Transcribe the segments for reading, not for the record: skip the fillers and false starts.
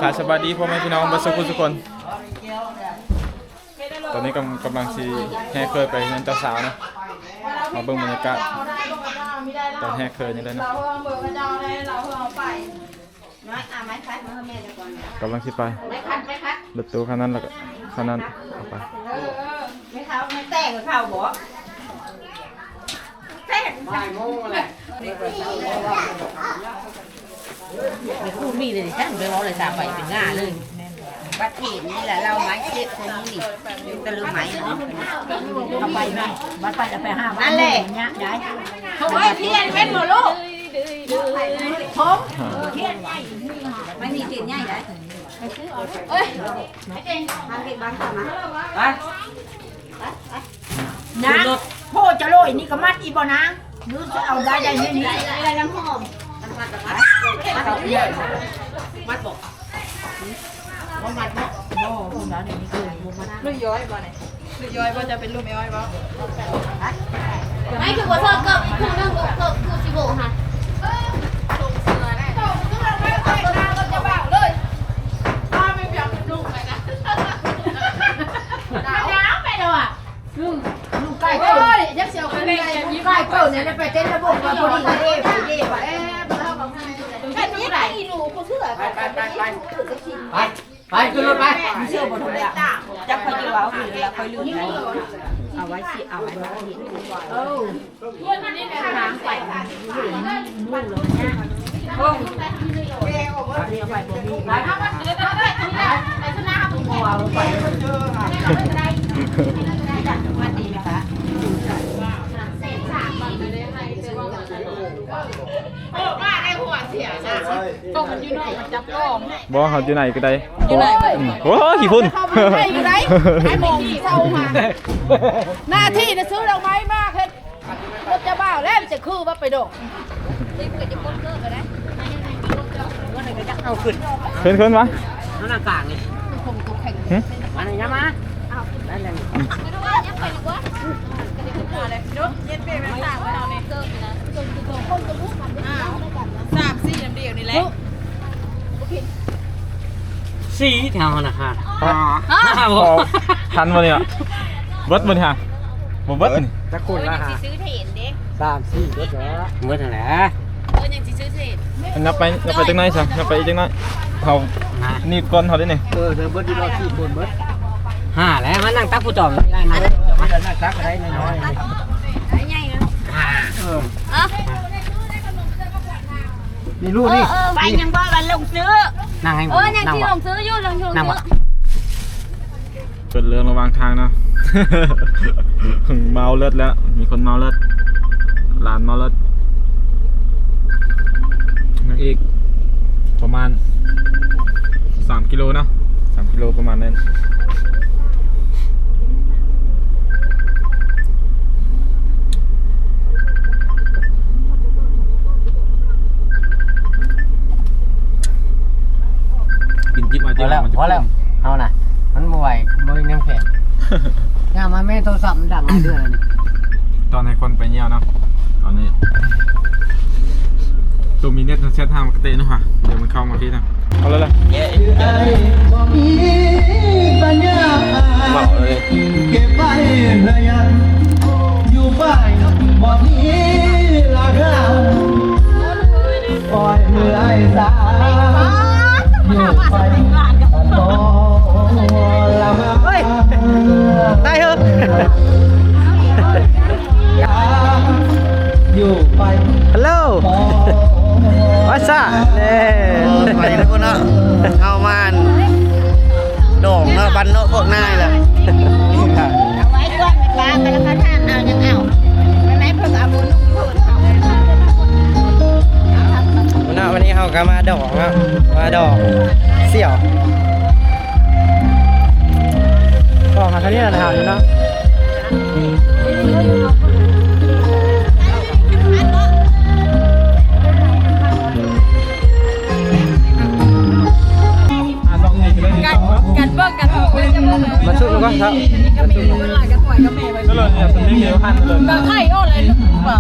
ขายสบายดีพ่อแม่พี่น้องบัสกุลทุกคนตอนนี้กำลังซีแห่เคยไปเงินเจ้าสาวนะมาเบิ่งบรรยากาศตอนแห่เคยนี่เลยนะกำลังซีไปรถตู้คันนั้นแล้วก็คันนั้นเอาไปไม่เขาไม่แต่งกับเขาบ่แต่งไม่โม่เลยไม่คู่มีเลยดิฉันไปมองเลยสามใบเป็นง่าเลยบัดเห็นนี่แหละเราไม้เจ็บคนนี้นี่ตะลึงไม้เอาไปไหมบัดไปจะไปห้านั่นแหละเนี่ยยายเขาไว้เทียนเป็นหมดลูกผมเทียนใหญ่ไม่มีเทียนใหญ่ได้เอ้ยไอ้เจนทำเก็บบ้านทำนะไปนะโคจะโรยนี่ก็มัดอีบ่นะนึกจะเอาได้ยังไงนี่อะไรน้ำหอมมัดบอกมัดเนาะโอ้คุณน้าเนี่ยนี่คือลูกย้อยบ่เนี่ยลูกย้อยบ่จะเป็นลูกไม่ย้อยบ่ไม่คือว่าเธอเกิดอีกคนนึงเกิดคือสิโบค่ะส่งเสือได้ส่งซึ่งเราไม่เคยทำก็จะบ้าเลยถ้าไม่เปียกลูกเลยนะหนาวไปแล้วอ่ะลูกไก่เอ้ยยักษ์เสียวกันเลยไก่เปิดเนี่ยไปเต้นระบบมาพอดีเด้เด้ไปแค่นี้ไหนหนูเขาเชื่อไปขึ้นรถไปเชื่อบนรถเลยจับไปดีกว่าคือแล้วค่อยลืมเอาไว้สิเอาไว้เห็นเออเพื่อนมันนี่แหละทางไปนู่นเลยเนี่ยโอ้เรียกไปบ่มีไปเอามาเดี๋ยวไปชนะผมหัวไปมาดีนะคะโอ้มาได้หัวเสียนะตรงมันอยู่ไหนจับกล้องบ่เขาอยู่ไหนก็ได้อยู่ไหนโอ้ขี้พุ่นอยู่ไหนไอ้มองเศร้ามาหน้าที่นะซื้อดอกไม้มากเห็นรถจะบ้าแล้วจะคือว่าไปดอกเอาขึ้นขึ้นวะน้ำหน้ากลางเลยมาไหนนะมาได้เลยสี่แถวนะฮะทันมาเนี่ยเบิดมาเนี่ยบ่เบิดนี่จะคุณละฮะซื้อเถนเด้3-4เบิดแล้วเบิดนั่นแหละยังสิซื้อเถนนับไปจังไหนซะนับไปจังไหนเขานี่ก้อนเขาได้นี่เบิดดีรอ4คนเบิด5แล้วมันนั่งตักผู้จอมได้นะมันนั่งตักได้น้อยๆใหญ่ๆนะนี่ลูกนี่ไปยังบ่วันลงซื้อนั่งให้ยังที่ลงซื้ออยู่ลงซื้อเกิดเรื่องระหว่างทางเนาะเมาเลือดแล้วมีคนเมาเลือดหลานเมาเลือดอีกประมาณ3 กิโลเนาะ3 กิโลประมาณนั้นกินจิ๊บมาจิ๊บพอแล้วเอาน่ะมันบ่ไหวบ่มีน้ำแข็งย่ามาแม่โทรศัพท์มันดังเดือนนี่ตอนให้คนไปเยี่ยวเนาะตอนนี้ตัวมีเน็ตเซตทางกระเตนเนาะค่ะเดี๋ยวมันเข้ามาที่นะเอาเลยเลยบอกเลยเก็บไว้ระยะอยู่ไปบ่นี้ละกันปล่อยมือไอ้สาอยู่ไปโตละเฮ้ยได้เหรออยู่ไปฮัลโหลวัสดุเนี่ยไปทุกคนเนาะเข้ามาโด่งเนาะบันเนาะพวกนายแหละเอาไว้ก่อนเวลาไปแล้วเขาทานเอายังเอาไม่เพิ่งเอาบุญวันนี้เขาก็มาดอกเนาะมาดอกเสี่ยวก็มาทางนี้นะฮะเนาะกันเบิ้งกันถูกเลยจะเบิ้งมาช่วยกันครับก็มีเวลากันปล่อยกับแม่ไปก็เลยเนี่ยสติ๊กเดียวพันเลยก็ไข่อ้อเลยลูกเปล่า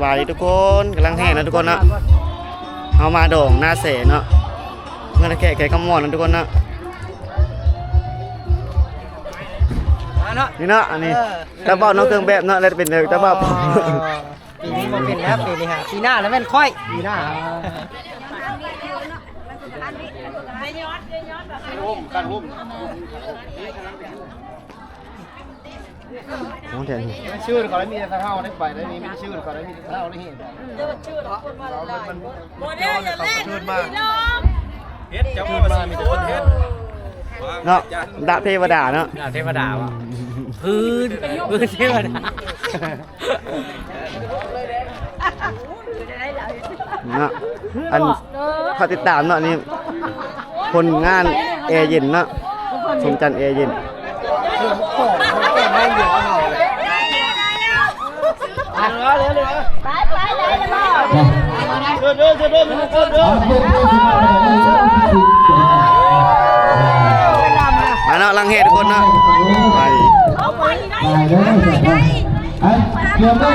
บายดีทุกคนกำลังแห่นะทุกคนเนาะเอามาโด่งหน้าเสเนาะเมื่อแค่ขมอนนะทุกคนเนาะนี่เนาะอันนี้ตาเบ้าน้องเครื่องแบบเนาะแล้วเป็นตาเบ้า ปีนี้มันเป็นแล้วปีนี้ฮะปีหน้าแล้วแม่นค่อยปีหน้า โอ้แทน ชื่อเขาได้มีแต่เท่าได้ไปได้นี้มีชื่อเขาได้มีแต่เท่าได้เห็นชื่อมาเฮ็ดจะมามีแต่คนเฮ็ด เนาะดาบเทวดาเนาะ เทวดาวะพื้นเทวดา เนาะอันเขาติดตามเนาะนี่คนงานแอร์เย็นเนาะสมจันทร์แอร์เย็น มาเนาะลังเหตุทุกคนเนาะไป เดี๋ยวไม่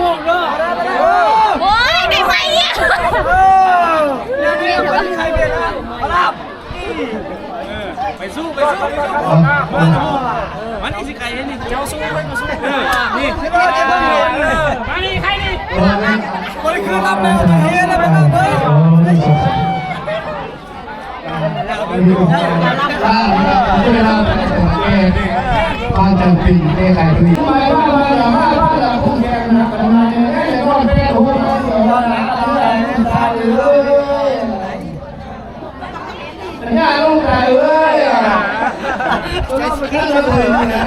ผมก็ มันนี่สิใครนี่เจ้าสู้ไปมาสู้นี่มานี่ใครนี่คนคือรับแล้วจะเฮ็ดแล้วไปรับเลยปาจันปีในไหลปีไปบ้านเราบ้านเราผู้แข่งนะกันมาเนี่ยไอ้คนเป็นหัวเราหนาอะไรตายเลยเนี่ยลูกไก่เอ้ยตัวเราไปแค่เลยนะ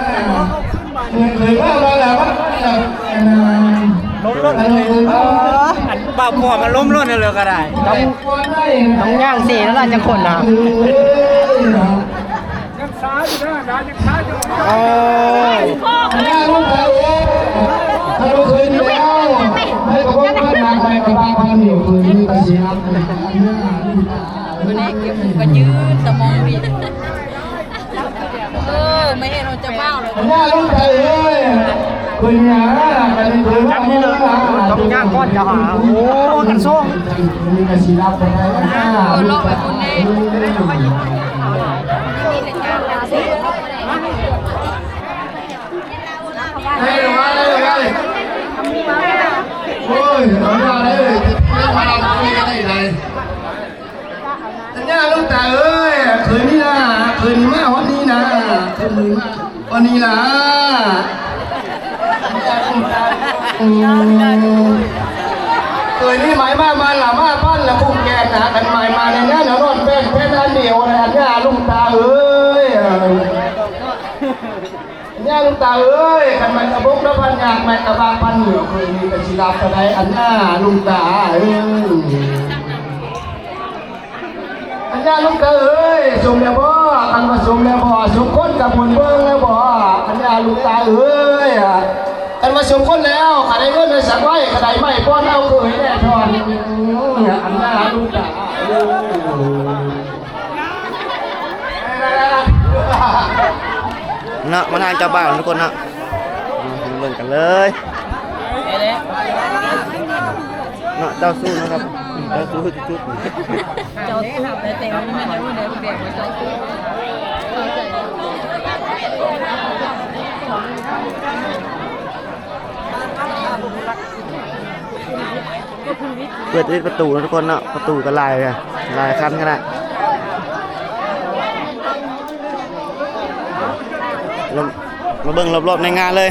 เคยว่าเราแล้วว่า ล้มรถเลยอันบ่าวพ่อมันล้มรถเลยก็ได้ต้องย่างสีแล้วล่ะจะคนนะยังซ้ายอยู่นะยังซ้ายอยู่โอ้ถ้าเราเคยมีแล้วให้กับพวกท่านนางไปกับบางพันอยู่คืนนี้ไปสิครับ คนนี้เก็บหูก็ยืนสมองดีไม่ให้เราจะเบ้าเลย หน้าลูกไทยเอ้ยคุณหาเป็นคุณจำนี่เลยต้องย่างก้อนจะหาโอ้กันส้มมีกระสีรับไปได้ คนโลกไปคุณเน่เฮ้ยมาเลยโอ้ยมาเลยมาเราคุยกันได้เลยหน้าลูกไทยเอ้ยคืนนี้นะคืนนี้มาวันนี้นะคืนนี้มาวันนี้นะเคยนี่หมายมาหล่ามาปั้นละพุ่งแกงหนากันหมายมาในนี้เดี๋ยวนอนเป็นแค่ด้านเดียวนะเนี่ยลุงตาเอ้ยเนี่ยลุงตาเอ้ยกันมันกระบุกแล้วพันยากมันกระบางพันเหนียวเคยมีกระชิลากระไดอันหน้าลุงตาเอ้ยอันหน้าลุงตาเอ้ยสมแล้วบ่กันมาสมแล้วบ่สมคนกับบุญเบิ้งแล้วบ่อันหน้าลุงตาเอ้ยกันมาสมคนแล้วขาได้เงินเลยสักไว้กระไดไม่ป้อนเอาเคยแน่ทอนอันหน้าลุงตาเนาะมานางเจ้าบ้านทุกคนเนาะเบิ่งกันเลยเนาะเจ้าสู้นะครับเจ้าสู้จุดเจ้าตู้แต่ไม่ได้รู้เดี๋ยวแบ่งไว้เจ้าตู้เปิดประตูนะทุกคนเนาะประตูก็ลายคันกันนะมาเบิ่งรอบๆในงานเลย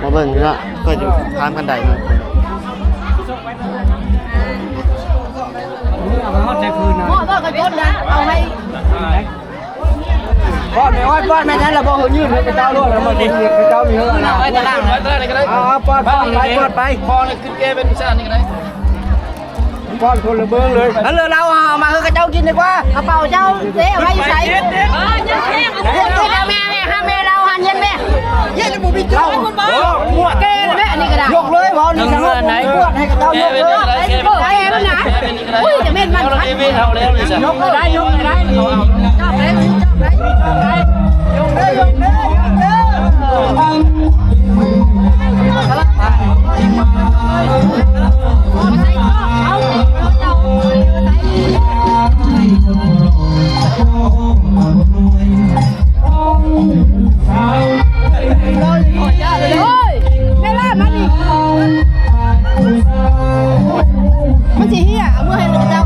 มาเบิ่งเนาะก็อยู่ข้ามกันไดเนาะเอาใจคืนนะ พ่อก็ยศนะเอาให้ ป้อนไม่อ้อยป้อนไม่นั้นเราบอกเขายืนให้เจ้าล้วนแล้วมันดีเจ้ามีเยอะนะไปตลาดอะไรก็ได้ป้อนไปพอเลยขึ้นแกเป็นชาตินี่ก็ได้ป้อนคนละเบิ้งเลยแล้วเราเอามาให้เจ้ากินดีกว่าก ระเป๋าเจ้าเจ๊ไว้ใส่ยังแข็งแม่ห้าแม่เราหันเย็นแม่เย็นบุบิเจ้าคุณบ้าแกแม่อันนี้ก็ได้ยกเลยพอนี่ทั้งไหนปวดให้เจ้ายกเลยแกมันนะอุ้ยจะเม็ดมันพัดยกได้ยกได้ชอบเลยยกได้มันสิเฮียเอามือให้ลูกเจ้า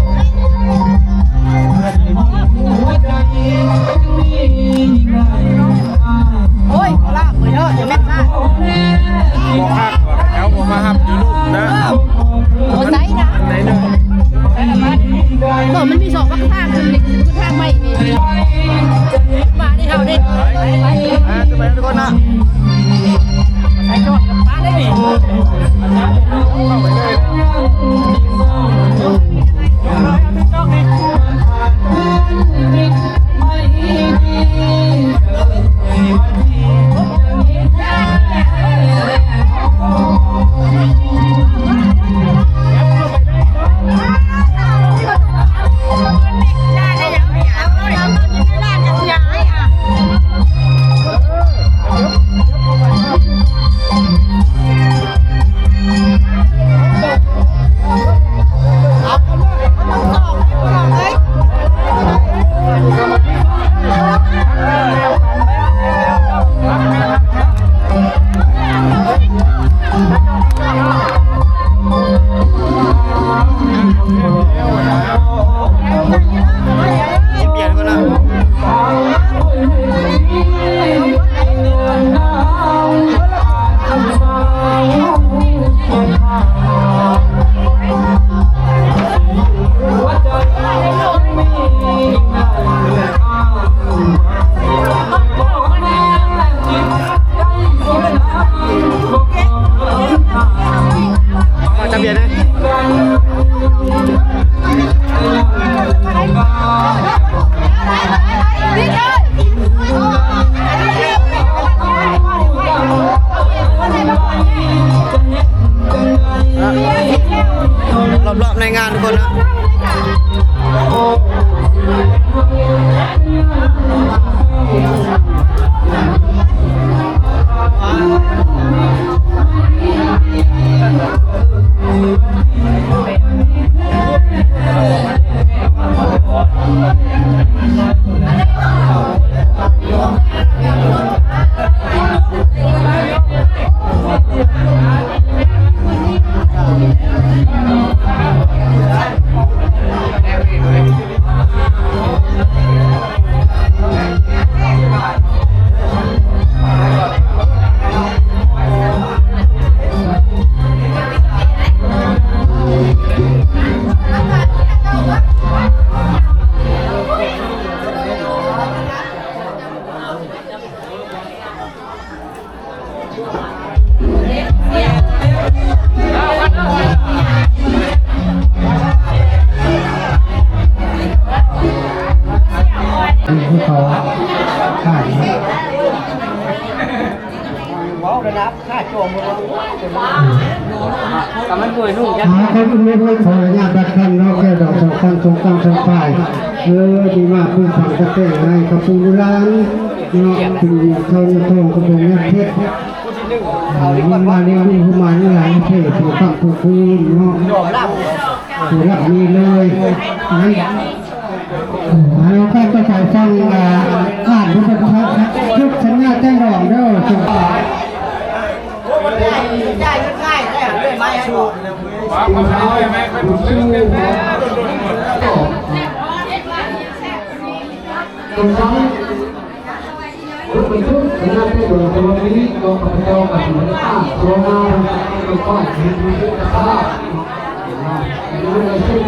โอ้ยลากมือเด้ออย่าแม่นมากบอกฮักแล้วผมมาฮับอยู่ลูกนะ โอ้ไซนะมันมีสองข้างคือข้างไม่มีมาที่เท่านี้จะไปทุกคนนะไอ้จอดกับป้าได้ดิ ที่เขาขาย ว้าวระดับค่าโจมกับมันป่วยนุ่งจัง หาคนอื่นไม่ขออนุญาตบัดคันนอกแค่ดอกสองคันสองคันสองฝ่ายดีมากเพื่อนทำกระเต้นให้กระปูร้านเนาะคือเขาจะทองกระปูเนี่ยเพชรมันมาเรียนรู้เข้ามาในหลายประเทศถูกต้องถูกคืนเนาะ ดอกล่ำ ถูกรับมีเลยเราแค่จะใส่ฟังอ่านผู้บังคับยุคสัญญาแจ้งรองเด้อจุด ได้ง่ายได้เลยไม้ให้บอก ตรงนั้นรถบรรทุกคณะผู้บริหารนี้กองทัพกับหน่วยงานโรงงานก็ค่อยเห็นวิธีการรู้ในช่วง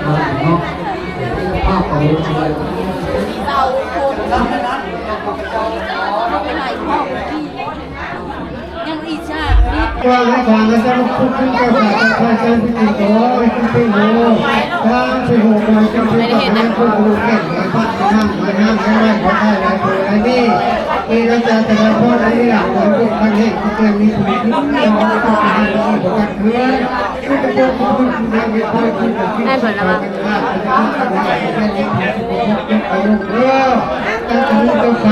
เนาะภาพของเราว่าให้ทางจะลุกขึ้นกระสับกระส่ายเป็นตัวเป็นโหทางเป็นโหไปจะเป็นการควบคุมแข่งขันพัฒนาไม่ห้ามไม่ขอได้อะไรตัวอะไรนี่ที่เราจะแต่ละคนในหลักของพวกกันเองที่เกิดมีสิ่งที่เราต้องการที่จะกันเพื่อนที่จะเป็นผู้ที่ทำให้เพื่อนที่จะคิดว่าการงานจะทำให้เพื่อนที่จะเป็นไปลงเรือการจะมุ่งต่อไป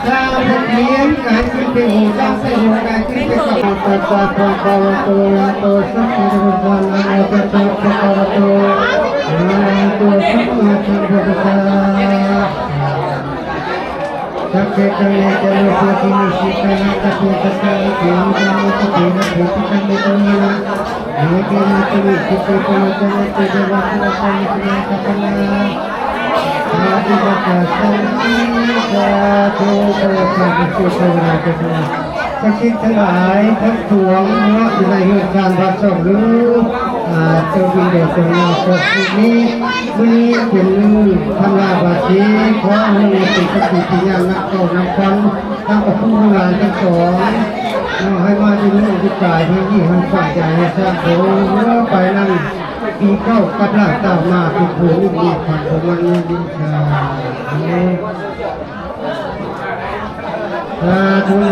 ทางเลี้ยงการที่เป็นโหสร้างเป็นโหการที่เป็นกับปัจจัยของภาวะตัวสักการะวันอาจจะเป็นภาวะตัวตัวสักการะวันสักเกตเลยจะรู้สึกมีสิ่งที่น่าจะเป็นสักการะที่มีความสุขที่น่าจะเป็นตัวนี้นะให้ที่น่าจะมีสิ่งที่น่าจะเป็นตัวว่าเราจะมีสิ่งที่น่าจะเป็นHati bapa sangka tuh sakit terbaik tertuang dilahirkan rasa dulu terbimbing termasuk ini bunyi penuh tanah basi kau mengerti kepentingan nak kau nampan tak kepungan tersoalให้มาที่นี่ที่กายที่นี่มันฝ่ายใจให้ทราบโอ้ไปนั่นปีเข้ากับหลังตามมาที่ผู้นี่มีความสมบูรณ์ดีค่ะทุน